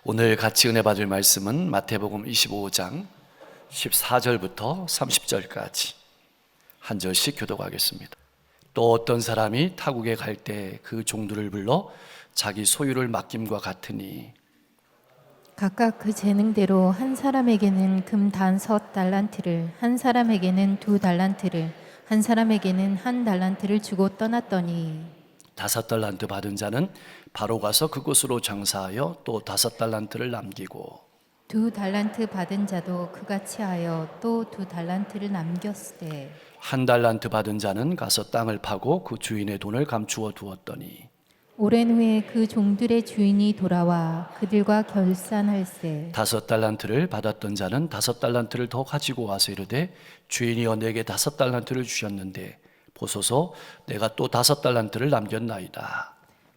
오늘 같이 은혜 받을 말씀은 마태복음 25장 14절부터 30절까지 한 절씩 교독하겠습니다. 또 어떤 사람이 타국에 갈 때 그 종들을 불러 자기 소유를 맡김과 같으니 각각 그 재능대로 한 사람에게는 금 단섯 달란트를, 한 사람에게는 두 달란트를, 한 사람에게는 한 달란트를 주고 떠났더니 5달란트 받은 자는 바로 가서 그곳으로 장사하여 또 5달란트를 남기고 두 달란트 받은 자도 그같이 하여 또 두 달란트를 남겼으되 1달란트 받은 자는 가서 땅을 파고 그 주인의 돈을 감추어 두었더니 오랜 후에 그 종들의 주인이 돌아와 그들과 결산할세 5달란트를 받았던 자는 5달란트를 더 가지고 와서 이르되 주인이여 내게 5달란트를 주셨는데 보소서 내가 또 5달란트를 남겼나이다.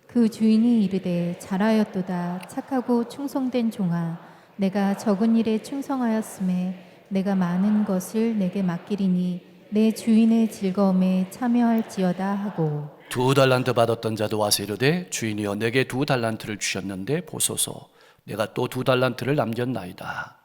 그 주인이 이르되 잘하였도다 착하고 충성된 종아 내가 적은 일에 충성하였음에 내가 많은 것을 내게 맡기리니 내 주인의 즐거움에 참여할지어다 하고 2달란트 받았던 자도 와서 이르되 주인이여 내게 2달란트를 주셨는데 보소서 내가 또 2달란트를 남겼나이다.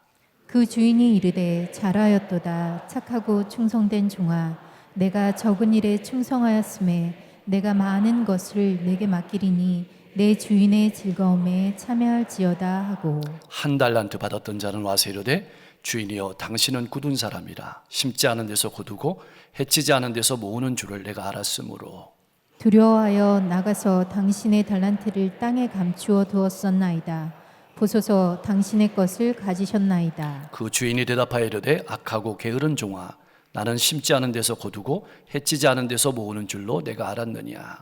그 주인이 이르되 잘하였도다 착하고 충성된 종아 내가 적은 일에 충성하였음에 내가 많은 것을 내게 맡기리니 내 주인의 즐거움에 참여할지어다 하고 1달란트 받았던 자는 와서 이르되 주인이여 당신은 굳은 사람이라 심지 않은 데서 거두고 해치지 않은 데서 모으는 줄을 내가 알았으므로 두려워하여 나가서 당신의 달란트를 땅에 감추어 두었었나이다. 보소서 당신의 것을 가지셨나이다. 그 주인이 대답하여 이르되 악하고 게으른 종아 나는 심지 않은 데서 거두고 해치지 않은 데서 모으는 줄로 내가 알았느냐.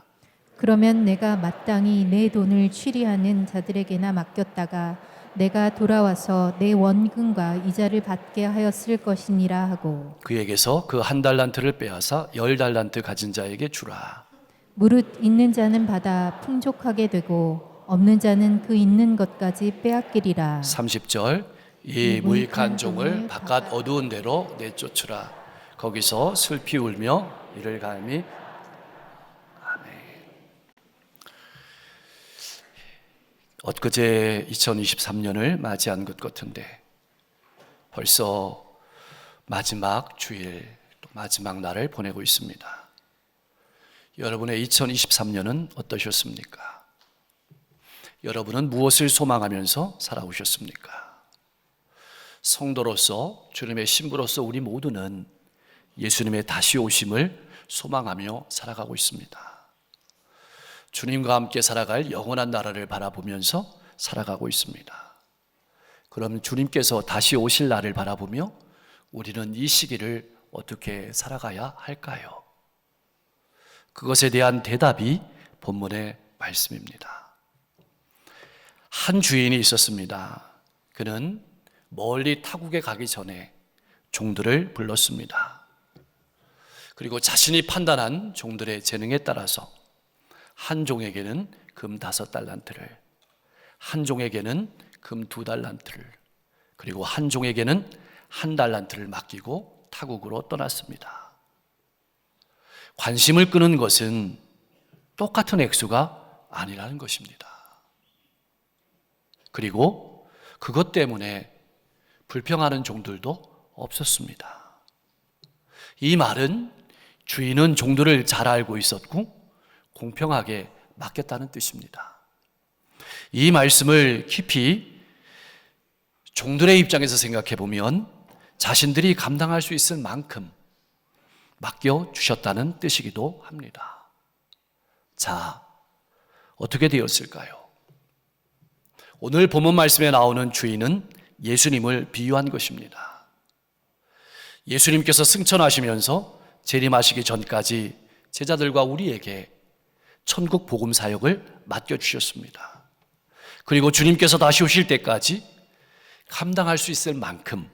그러면 내가 마땅히 내 돈을 취리하는 자들에게나 맡겼다가 내가 돌아와서 내 원금과 이자를 받게 하였을 것이니라 하고 그에게서 그 1달란트를 빼앗아 10달란트 가진 자에게 주라. 무릇 있는 자는 받아 풍족하게 되고 없는 자는 그 있는 것까지 빼앗기리라. 30절 이 무익한 종을 바깥 어두운 데로 내쫓으라. 거기서 슬피 울며 이를 갈미. 아멘. 엊그제 2023년을 맞이한 것 같은데 벌써 마지막 주일 또 마지막 날을 보내고 있습니다. 여러분의 2023년은 어떠셨습니까? 여러분은 무엇을 소망하면서 살아오셨습니까? 성도로서 주님의 신부로서 우리 모두는 예수님의 다시 오심을 소망하며 살아가고 있습니다. 주님과 함께 살아갈 영원한 나라를 바라보면서 살아가고 있습니다. 그럼 주님께서 다시 오실 날을 바라보며 우리는 이 시기를 어떻게 살아가야 할까요? 그것에 대한 대답이 본문의 말씀입니다. 한 주인이 있었습니다. 그는 멀리 타국에 가기 전에 종들을 불렀습니다. 그리고 자신이 판단한 종들의 재능에 따라서 한 종에게는 금 5달란트를, 한 종에게는 금 2달란트를, 그리고 한 종에게는 1달란트를 맡기고 타국으로 떠났습니다. 관심을 끄는 것은 똑같은 액수가 아니라는 것입니다. 그리고 그것 때문에 불평하는 종들도 없었습니다. 이 말은 주인은 종들을 잘 알고 있었고 공평하게 맡겼다는 뜻입니다. 이 말씀을 깊이 종들의 입장에서 생각해 보면 자신들이 감당할 수 있을 만큼 맡겨주셨다는 뜻이기도 합니다. 자, 어떻게 되었을까요? 오늘 본문 말씀에 나오는 주인은 예수님을 비유한 것입니다. 예수님께서 승천하시면서 재림하시기 전까지 제자들과 우리에게 천국 복음 사역을 맡겨주셨습니다. 그리고 주님께서 다시 오실 때까지 감당할 수 있을 만큼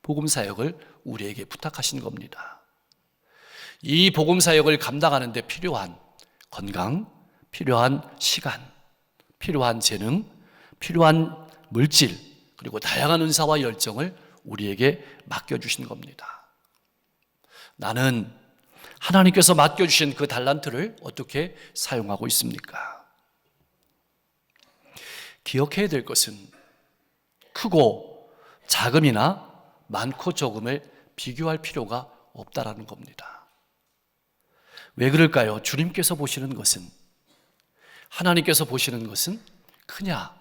복음 사역을 우리에게 부탁하신 겁니다. 이 복음 사역을 감당하는 데 필요한 건강, 필요한 시간, 필요한 재능, 필요한 물질, 그리고 다양한 은사와 열정을 우리에게 맡겨주신 겁니다. 나는 하나님께서 맡겨주신 그 달란트를 어떻게 사용하고 있습니까? 기억해야 될 것은 크고 작음이나 많고 적음을 비교할 필요가 없다라는 겁니다. 왜 그럴까요? 주님께서 보시는 것은, 하나님께서 보시는 것은 크냐,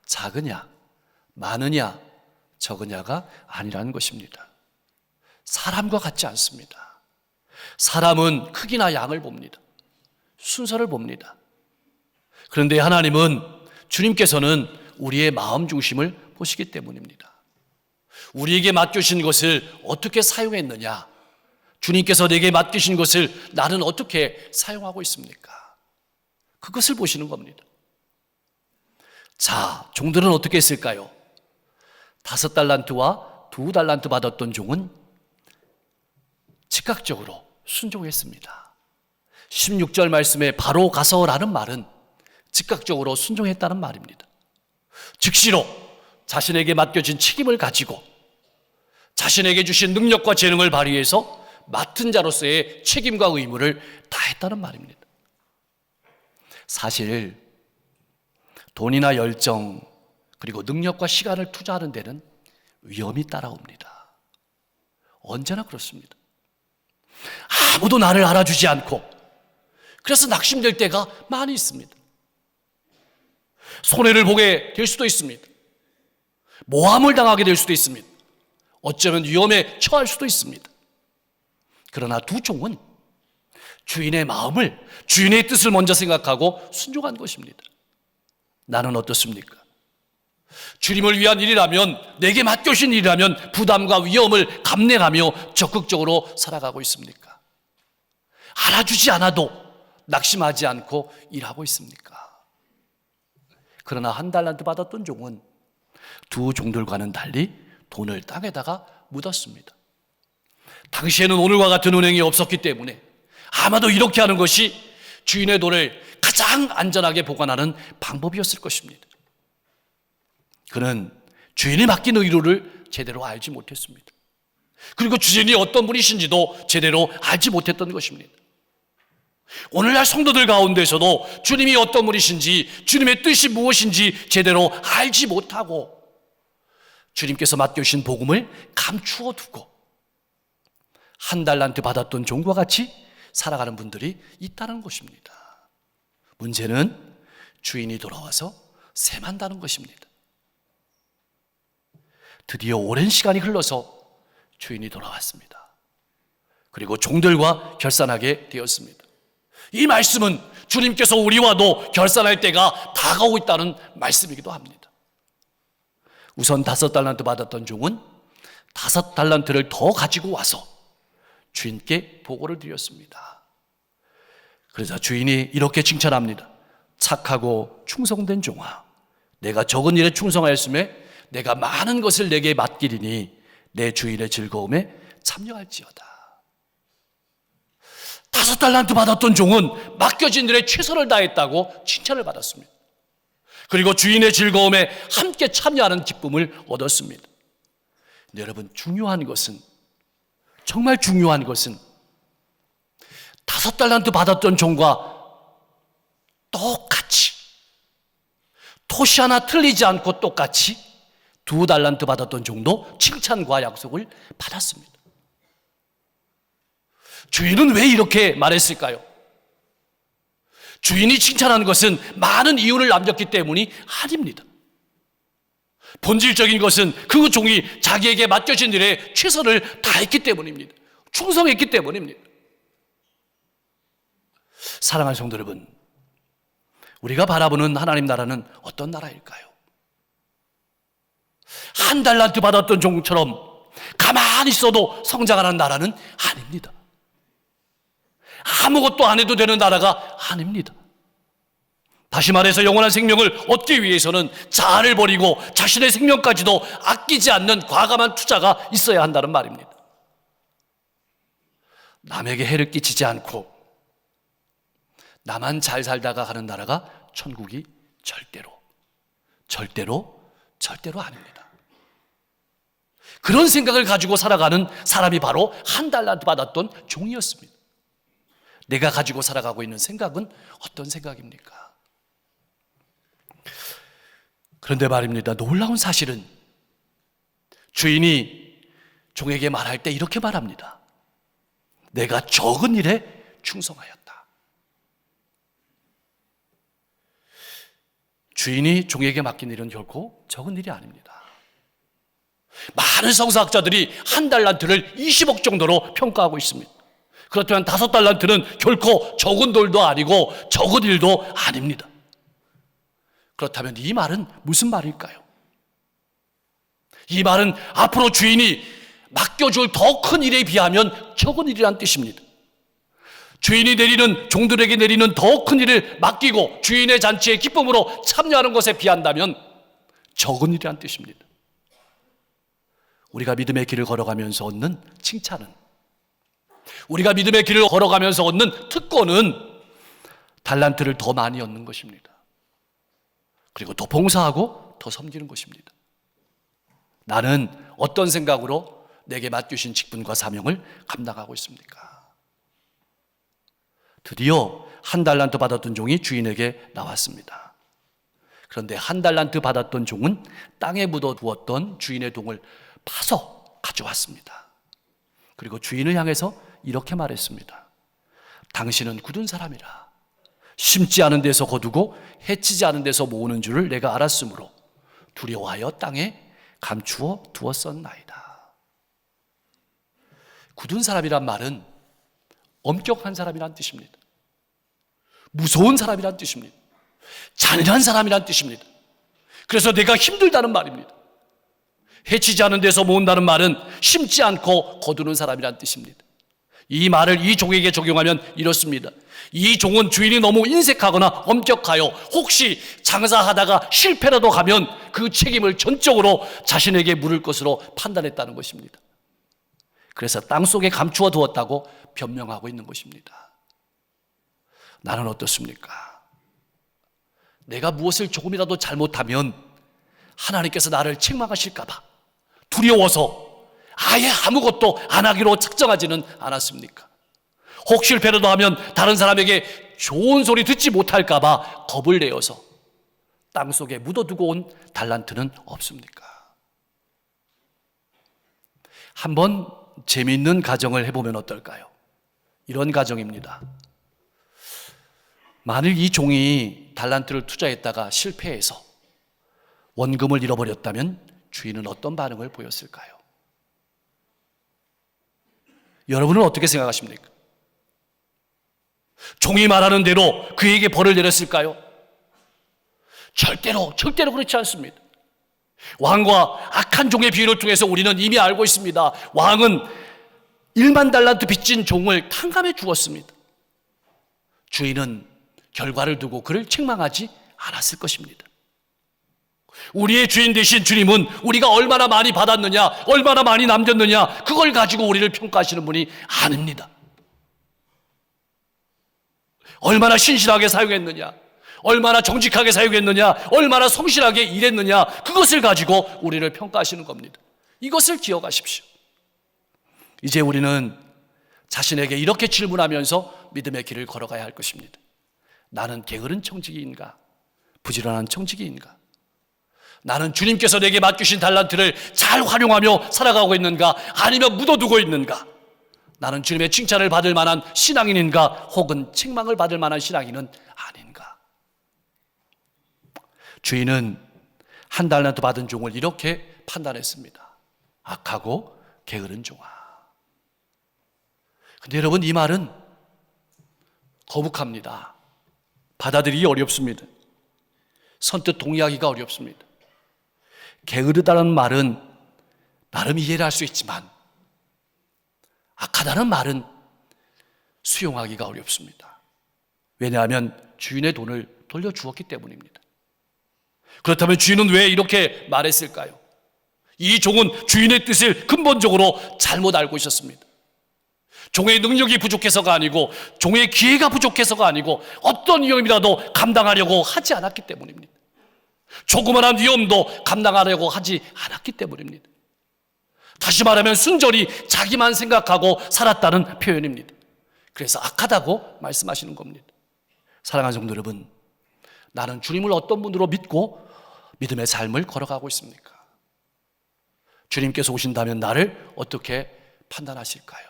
작으냐, 많으냐, 적으냐가 아니라는 것입니다. 사람과 같지 않습니다. 사람은 크기나 양을 봅니다. 순서를 봅니다. 그런데 하나님은, 주님께서는 우리의 마음 중심을 보시기 때문입니다. 우리에게 맡겨주신 것을 어떻게 사용했느냐, 주님께서 내게 맡기신 것을 나는 어떻게 사용하고 있습니까? 그것을 보시는 겁니다. 자, 종들은 어떻게 했을까요? 5달란트와 2달란트 받았던 종은 즉각적으로 순종했습니다. 16절 말씀에 바로 가서라는 말은 즉각적으로 순종했다는 말입니다. 즉시로 자신에게 맡겨진 책임을 가지고 자신에게 주신 능력과 재능을 발휘해서 맡은 자로서의 책임과 의무를 다했다는 말입니다. 사실 돈이나 열정 그리고 능력과 시간을 투자하는 데는 위험이 따라옵니다. 언제나 그렇습니다. 아무도 나를 알아주지 않고 그래서 낙심될 때가 많이 있습니다. 손해를 보게 될 수도 있습니다. 모함을 당하게 될 수도 있습니다. 어쩌면 위험에 처할 수도 있습니다. 그러나 두 종은 주인의 마음을, 주인의 뜻을 먼저 생각하고 순종한 것입니다. 나는 어떻습니까? 주님을 위한 일이라면, 내게 맡겨진 일이라면 부담과 위험을 감내하며 적극적으로 살아가고 있습니까? 알아주지 않아도 낙심하지 않고 일하고 있습니까? 그러나 1달란트 받았던 종은 두 종들과는 달리 돈을 땅에다가 묻었습니다. 당시에는 오늘과 같은 은행이 없었기 때문에 아마도 이렇게 하는 것이 주인의 돈을 가장 안전하게 보관하는 방법이었을 것입니다. 그는 주인이 맡긴 의료를 제대로 알지 못했습니다. 그리고 주인이 어떤 분이신지도 제대로 알지 못했던 것입니다. 오늘날 성도들 가운데서도 주님이 어떤 분이신지, 주님의 뜻이 무엇인지 제대로 알지 못하고 주님께서 맡겨주신 복음을 감추어 두고 1달란트 받았던 종과 같이 살아가는 분들이 있다는 것입니다. 문제는 주인이 돌아와서 세만다는 것입니다. 드디어 오랜 시간이 흘러서 주인이 돌아왔습니다. 그리고 종들과 결산하게 되었습니다. 이 말씀은 주님께서 우리와도 결산할 때가 다가오고 있다는 말씀이기도 합니다. 우선 5달란트 받았던 종은 5달란트를 더 가지고 와서 주인께 보고를 드렸습니다. 그래서 주인이 이렇게 칭찬합니다. 착하고 충성된 종아, 내가 적은 일에 충성하였음에 내가 많은 것을 내게 맡기리니 내 주인의 즐거움에 참여할지어다. 5달란트 받았던 종은 맡겨진 일에 최선을 다했다고 칭찬을 받았습니다. 그리고 주인의 즐거움에 함께 참여하는 기쁨을 얻었습니다. 근데 여러분, 중요한 것은, 정말 중요한 것은 5달란트 받았던 종과 똑같이, 토시 하나 틀리지 않고 똑같이 2달란트 받았던 종도 칭찬과 약속을 받았습니다. 주인은 왜 이렇게 말했을까요? 주인이 칭찬한 것은 많은 이유를 남겼기 때문이 아닙니다. 본질적인 것은 그 종이 자기에게 맡겨진 일에 최선을 다했기 때문입니다. 충성했기 때문입니다. 사랑하는 성도 여러분, 우리가 바라보는 하나님 나라는 어떤 나라일까요? 1달란트 받았던 종처럼 가만히 있어도 성장하는 나라는 아닙니다. 아무것도 안 해도 되는 나라가 아닙니다. 다시 말해서 영원한 생명을 얻기 위해서는 자아를 버리고 자신의 생명까지도 아끼지 않는 과감한 투자가 있어야 한다는 말입니다. 남에게 해를 끼치지 않고 나만 잘 살다가 가는 나라가 천국이 절대로 아닙니다. 그런 생각을 가지고 살아가는 사람이 바로 1달란트 받았던 종이었습니다. 내가 가지고 살아가고 있는 생각은 어떤 생각입니까? 그런데 말입니다. 놀라운 사실은 주인이 종에게 말할 때 이렇게 말합니다. 내가 적은 일에 충성하였다. 주인이 종에게 맡긴 일은 결코 적은 일이 아닙니다. 많은 성서학자들이 한 달란트를 20억 정도로 평가하고 있습니다. 그렇다면 5달란트는 결코 적은 돌도 아니고 적은 일도 아닙니다. 그렇다면 이 말은 무슨 말일까요? 이 말은 앞으로 주인이 맡겨줄 더 큰 일에 비하면 적은 일이란 뜻입니다. 주인이 내리는, 종들에게 내리는 더 큰 일을 맡기고 주인의 잔치에 기쁨으로 참여하는 것에 비한다면 적은 일이란 뜻입니다. 우리가 믿음의 길을 걸어가면서 얻는 칭찬은, 우리가 믿음의 길을 걸어가면서 얻는 특권은 달란트를 더 많이 얻는 것입니다. 그리고 더 봉사하고 더 섬기는 것입니다. 나는 어떤 생각으로 내게 맡기신 직분과 사명을 감당하고 있습니까? 드디어 1달란트 받았던 종이 주인에게 나왔습니다. 그런데 1달란트 받았던 종은 땅에 묻어두었던 주인의 동을 파서 가져왔습니다. 그리고 주인을 향해서 이렇게 말했습니다. 당신은 굳은 사람이라. 심지 않은 데서 거두고 해치지 않은 데서 모으는 줄을 내가 알았으므로 두려워하여 땅에 감추어 두었었나이다. 굳은 사람이란 말은 엄격한 사람이란 뜻입니다. 무서운 사람이란 뜻입니다. 잔인한 사람이란 뜻입니다. 그래서 내가 힘들다는 말입니다. 해치지 않은 데서 모은다는 말은 심지 않고 거두는 사람이란 뜻입니다. 이 말을 이 종에게 적용하면 이렇습니다. 이 종은 주인이 너무 인색하거나 엄격하여 혹시 장사하다가 실패라도 가면 그 책임을 전적으로 자신에게 물을 것으로 판단했다는 것입니다. 그래서 땅속에 감추어 두었다고 변명하고 있는 것입니다. 나는 어떻습니까? 내가 무엇을 조금이라도 잘못하면 하나님께서 나를 책망하실까 봐 두려워서 아예 아무것도 안 하기로 작정하지는 않았습니까? 혹 실패라도 하면 다른 사람에게 좋은 소리 듣지 못할까 봐 겁을 내어서 땅속에 묻어두고 온 달란트는 없습니까? 한번 재미있는 가정을 해보면 어떨까요? 이런 가정입니다. 만일 이 종이 달란트를 투자했다가 실패해서 원금을 잃어버렸다면 주인은 어떤 반응을 보였을까요? 여러분은 어떻게 생각하십니까? 종이 말하는 대로 그에게 벌을 내렸을까요? 절대로 그렇지 않습니다. 왕과 악한 종의 비유를 통해서 우리는 이미 알고 있습니다. 왕은 1만 달란트 빚진 종을 탕감해 주었습니다. 주인은 결과를 두고 그를 책망하지 않았을 것입니다. 우리의 주인 되신 주님은 우리가 얼마나 많이 받았느냐, 얼마나 많이 남겼느냐, 그걸 가지고 우리를 평가하시는 분이 아닙니다. 얼마나 신실하게 사용했느냐, 얼마나 정직하게 사용했느냐, 얼마나 성실하게 일했느냐, 그것을 가지고 우리를 평가하시는 겁니다. 이것을 기억하십시오. 이제 우리는 자신에게 이렇게 질문하면서 믿음의 길을 걸어가야 할 것입니다. 나는 게으른 청지기인가? 부지런한 청지기인가? 나는 주님께서 내게 맡기신 달란트를 잘 활용하며 살아가고 있는가? 아니면 묻어두고 있는가? 나는 주님의 칭찬을 받을 만한 신앙인인가? 혹은 책망을 받을 만한 신앙인은 아닌가? 주인은 1달란트 받은 종을 이렇게 판단했습니다. 악하고 게으른 종아. 근데 여러분, 이 말은 거북합니다. 받아들이기 어렵습니다. 선뜻 동의하기가 어렵습니다. 게으르다는 말은 나름 이해를 할 수 있지만 악하다는 말은 수용하기가 어렵습니다. 왜냐하면 주인의 돈을 돌려주었기 때문입니다. 그렇다면 주인은 왜 이렇게 말했을까요? 이 종은 주인의 뜻을 근본적으로 잘못 알고 있었습니다. 종의 능력이 부족해서가 아니고 종의 기회가 부족해서가 아니고 어떤 위험이라도 감당하려고 하지 않았기 때문입니다. 조그만한 위험도 감당하려고 하지 않았기 때문입니다. 다시 말하면 순전히 자기만 생각하고 살았다는 표현입니다. 그래서 악하다고 말씀하시는 겁니다. 사랑하는 성도 여러분, 나는 주님을 어떤 분으로 믿고 믿음의 삶을 걸어가고 있습니까? 주님께서 오신다면 나를 어떻게 판단하실까요?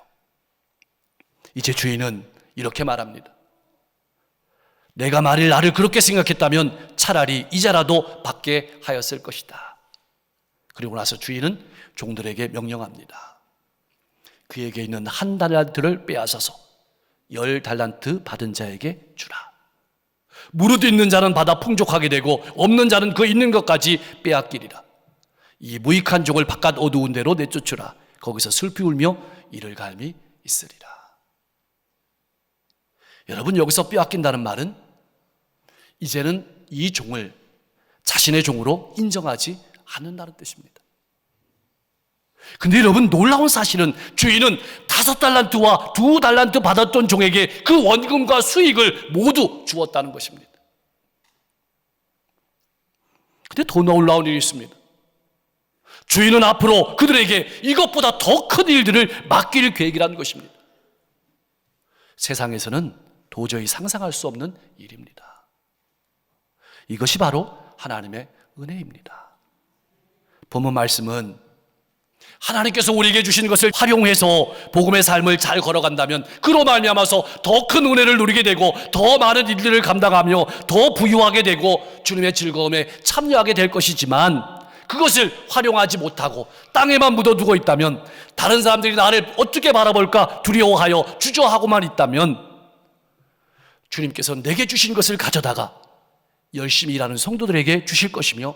이제 주인은 이렇게 말합니다. 내가 만일 나를 그렇게 생각했다면 차라리 이자라도 받게 하였을 것이다. 그리고 나서 주인은 종들에게 명령합니다. 그에게 있는 1달란트를 빼앗아서 10달란트 받은 자에게 주라. 무릇 있는 자는 받아 풍족하게 되고 없는 자는 그 있는 것까지 빼앗기리라. 이 무익한 종을 바깥 어두운 데로 내쫓으라. 거기서 슬피 울며 이를 갈미 있으리라. 여러분, 여기서 빼앗긴다는 말은 이제는 이 종을 자신의 종으로 인정하지 않는다는 뜻입니다. 근데 여러분, 놀라운 사실은 주인은 5달란트와 2달란트 받았던 종에게 그 원금과 수익을 모두 주었다는 것입니다. 근데 더 놀라운 일이 있습니다. 주인은 앞으로 그들에게 이것보다 더 큰 일들을 맡길 계획이라는 것입니다. 세상에서는 도저히 상상할 수 없는 일입니다. 이것이 바로 하나님의 은혜입니다. 본문 말씀은 하나님께서 우리에게 주신 것을 활용해서 복음의 삶을 잘 걸어간다면 그로 말미암아서 더 큰 은혜를 누리게 되고 더 많은 일들을 감당하며 더 부유하게 되고 주님의 즐거움에 참여하게 될 것이지만, 그것을 활용하지 못하고 땅에만 묻어두고 있다면, 다른 사람들이 나를 어떻게 바라볼까 두려워하여 주저하고만 있다면, 주님께서 내게 주신 것을 가져다가 열심히 일하는 성도들에게 주실 것이며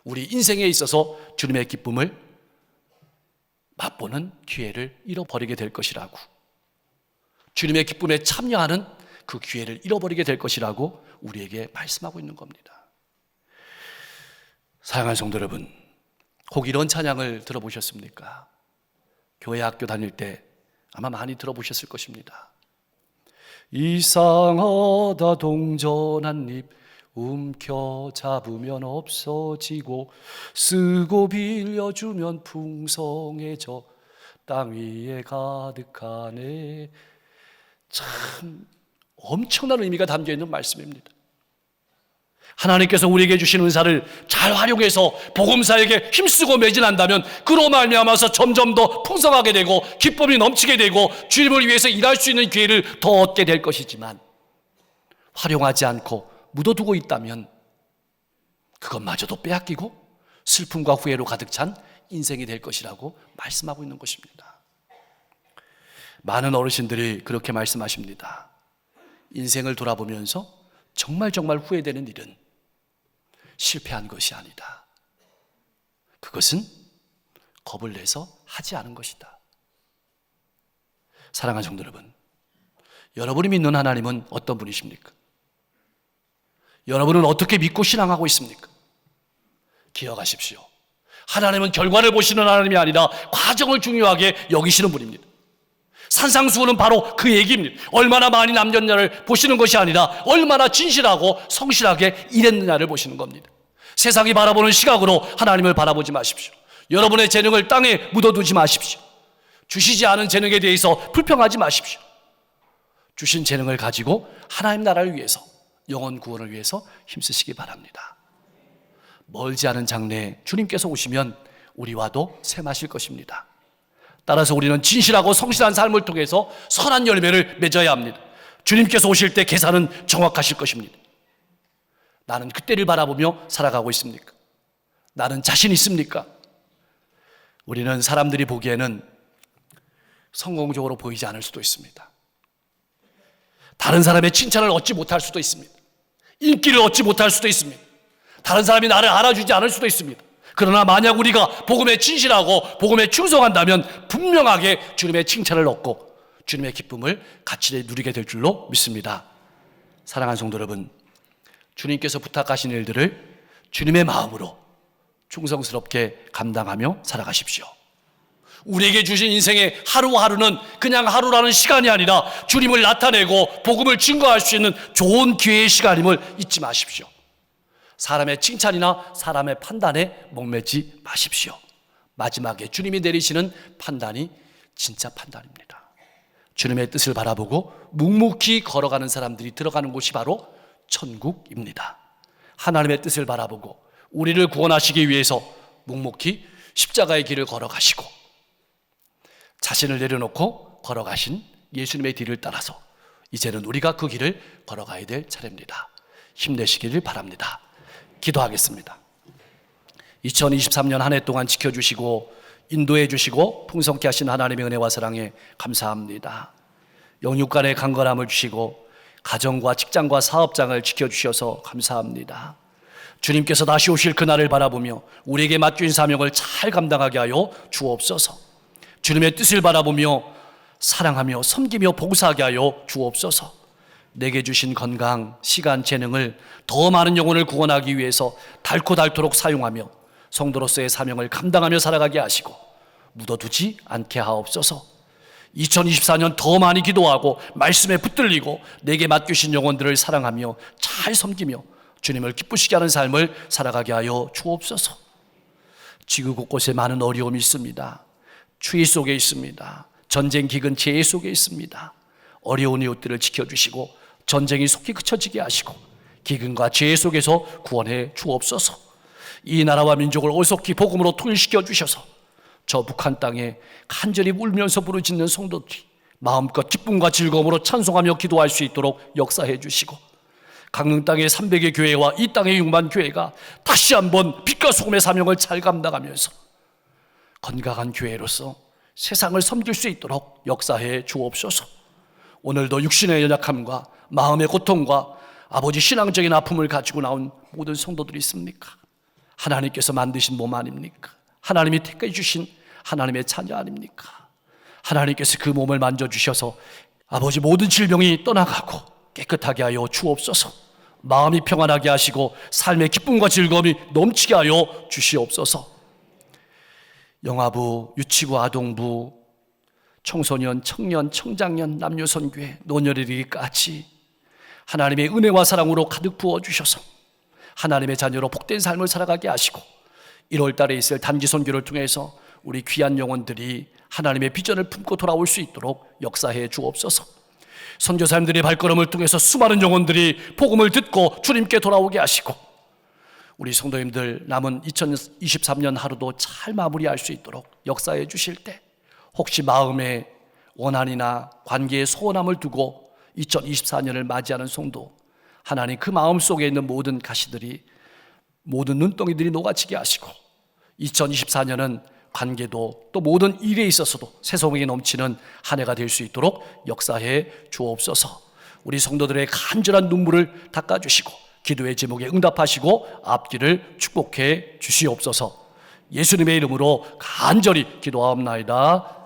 우리 인생에 있어서 주님의 기쁨을 맛보는 기회를 잃어버리게 될 것이라고, 주님의 기쁨에 참여하는 그 기회를 잃어버리게 될 것이라고 우리에게 말씀하고 있는 겁니다. 사랑하는 성도 여러분, 혹 이런 찬양을 들어보셨습니까? 교회 학교 다닐 때 아마 많이 들어보셨을 것입니다. 이상하다 동전 한 입 움켜잡으면 없어지고 쓰고 빌려주면 풍성해져 땅 위에 가득하네. 참 엄청난 의미가 담겨있는 말씀입니다. 하나님께서 우리에게 주신 은사를 잘 활용해서 복음사에게 힘쓰고 매진한다면 그로 말미암아서 점점 더 풍성하게 되고 기쁨이 넘치게 되고 주님을 위해서 일할 수 있는 기회를 더 얻게 될 것이지만, 활용하지 않고 묻어두고 있다면 그것마저도 빼앗기고 슬픔과 후회로 가득 찬 인생이 될 것이라고 말씀하고 있는 것입니다. 많은 어르신들이 그렇게 말씀하십니다. 인생을 돌아보면서 정말 후회되는 일은 실패한 것이 아니다. 그것은 겁을 내서 하지 않은 것이다. 사랑하는 성도 여러분, 여러분이 믿는 하나님은 어떤 분이십니까? 여러분은 어떻게 믿고 신앙하고 있습니까? 기억하십시오. 하나님은 결과를 보시는 하나님이 아니라 과정을 중요하게 여기시는 분입니다. 산상수훈은 바로 그 얘기입니다. 얼마나 많이 남겼냐를 보시는 것이 아니라 얼마나 진실하고 성실하게 일했느냐를 보시는 겁니다. 세상이 바라보는 시각으로 하나님을 바라보지 마십시오. 여러분의 재능을 땅에 묻어두지 마십시오. 주시지 않은 재능에 대해서 불평하지 마십시오. 주신 재능을 가지고 하나님 나라를 위해서, 영혼 구원을 위해서 힘쓰시기 바랍니다. 멀지 않은 장래에 주님께서 오시면 우리와도 셈하실 것입니다. 따라서 우리는 진실하고 성실한 삶을 통해서 선한 열매를 맺어야 합니다. 주님께서 오실 때 계산은 정확하실 것입니다. 나는 그때를 바라보며 살아가고 있습니까? 나는 자신 있습니까? 우리는 사람들이 보기에는 성공적으로 보이지 않을 수도 있습니다. 다른 사람의 칭찬을 얻지 못할 수도 있습니다. 인기를 얻지 못할 수도 있습니다. 다른 사람이 나를 알아주지 않을 수도 있습니다. 그러나 만약 우리가 복음에 진실하고 복음에 충성한다면 분명하게 주님의 칭찬을 얻고 주님의 기쁨을 같이 누리게 될 줄로 믿습니다. 사랑하는 성도 여러분, 주님께서 부탁하신 일들을 주님의 마음으로 충성스럽게 감당하며 살아가십시오. 우리에게 주신 인생의 하루하루는 그냥 하루라는 시간이 아니라 주님을 나타내고 복음을 증거할 수 있는 좋은 기회의 시간임을 잊지 마십시오. 사람의 칭찬이나 사람의 판단에 목매지 마십시오. 마지막에 주님이 내리시는 판단이 진짜 판단입니다. 주님의 뜻을 바라보고 묵묵히 걸어가는 사람들이 들어가는 곳이 바로 천국입니다. 하나님의 뜻을 바라보고 우리를 구원하시기 위해서 묵묵히 십자가의 길을 걸어가시고 자신을 내려놓고 걸어가신 예수님의 뒤를 따라서 이제는 우리가 그 길을 걸어가야 될 차례입니다. 힘내시기를 바랍니다. 기도하겠습니다. 2023년 한 해 동안 지켜주시고 인도해 주시고 풍성케 하신 하나님의 은혜와 사랑에 감사합니다. 영육 간의 강건함을 주시고 가정과 직장과 사업장을 지켜주셔서 감사합니다. 주님께서 다시 오실 그날을 바라보며 우리에게 맡긴 사명을 잘 감당하게 하여 주옵소서. 주님의 뜻을 바라보며 사랑하며 섬기며 봉사하게 하여 주옵소서. 내게 주신 건강, 시간, 재능을 더 많은 영혼을 구원하기 위해서 닳고 사용하며 성도로서의 사명을 감당하며 살아가게 하시고 묻어두지 않게 하옵소서. 2024년 더 많이 기도하고 말씀에 붙들리고 내게 맡기신 영혼들을 사랑하며 잘 섬기며 주님을 기쁘시게 하는 삶을 살아가게 하여 주옵소서. 지구 곳곳에 많은 어려움이 있습니다. 추위 속에 있습니다. 전쟁, 기근, 재해 속에 있습니다. 어려운 이웃들을 지켜주시고 전쟁이 속히 그쳐지게 하시고 기근과 재해 속에서 구원해 주옵소서. 이 나라와 민족을 올곧이 복음으로 통일시켜 주셔서 저 북한 땅에 간절히 울면서 부르짖는 성도들이 마음껏 기쁨과 즐거움으로 찬송하며 기도할 수 있도록 역사해 주시고 강릉 땅의 300의 교회와 이 땅의 6만 교회가 다시 한번 빛과 소금의 사명을 잘 감당하면서 건강한 교회로서 세상을 섬길 수 있도록 역사해 주옵소서. 오늘도 육신의 연약함과 마음의 고통과 아버지 신앙적인 아픔을 가지고 나온 모든 성도들이 있습니까? 하나님께서 만드신 몸 아닙니까? 하나님이 택해 주신 하나님의 자녀 아닙니까? 하나님께서 그 몸을 만져주셔서 아버지 모든 질병이 떠나가고 깨끗하게 하여 주옵소서. 마음이 평안하게 하시고 삶의 기쁨과 즐거움이 넘치게 하여 주시옵소서. 영아부, 유치부, 아동부, 청소년, 청년, 청장년, 남녀선교회, 노년이르기까지 하나님의 은혜와 사랑으로 가득 부어주셔서 하나님의 자녀로 복된 삶을 살아가게 하시고 1월 달에 있을 단기 선교를 통해서 우리 귀한 영혼들이 하나님의 비전을 품고 돌아올 수 있도록 역사해 주옵소서. 선교사님들의 발걸음을 통해서 수많은 영혼들이 복음을 듣고 주님께 돌아오게 하시고 우리 성도님들 남은 2023년 하루도 잘 마무리할 수 있도록 역사해 주실 때 혹시 마음에 원한이나 관계에 소원함을 두고 2024년을 맞이하는 성도 하나님 그 마음 속에 있는 모든 가시들이 모든 눈덩이들이 녹아지게 하시고 2024년은 관계도 또 모든 일에 있어서도 새소망이 넘치는 한 해가 될 수 있도록 역사해 주옵소서. 우리 성도들의 간절한 눈물을 닦아주시고 기도의 제목에 응답하시고 앞길을 축복해 주시옵소서. 예수님의 이름으로 간절히 기도하옵나이다.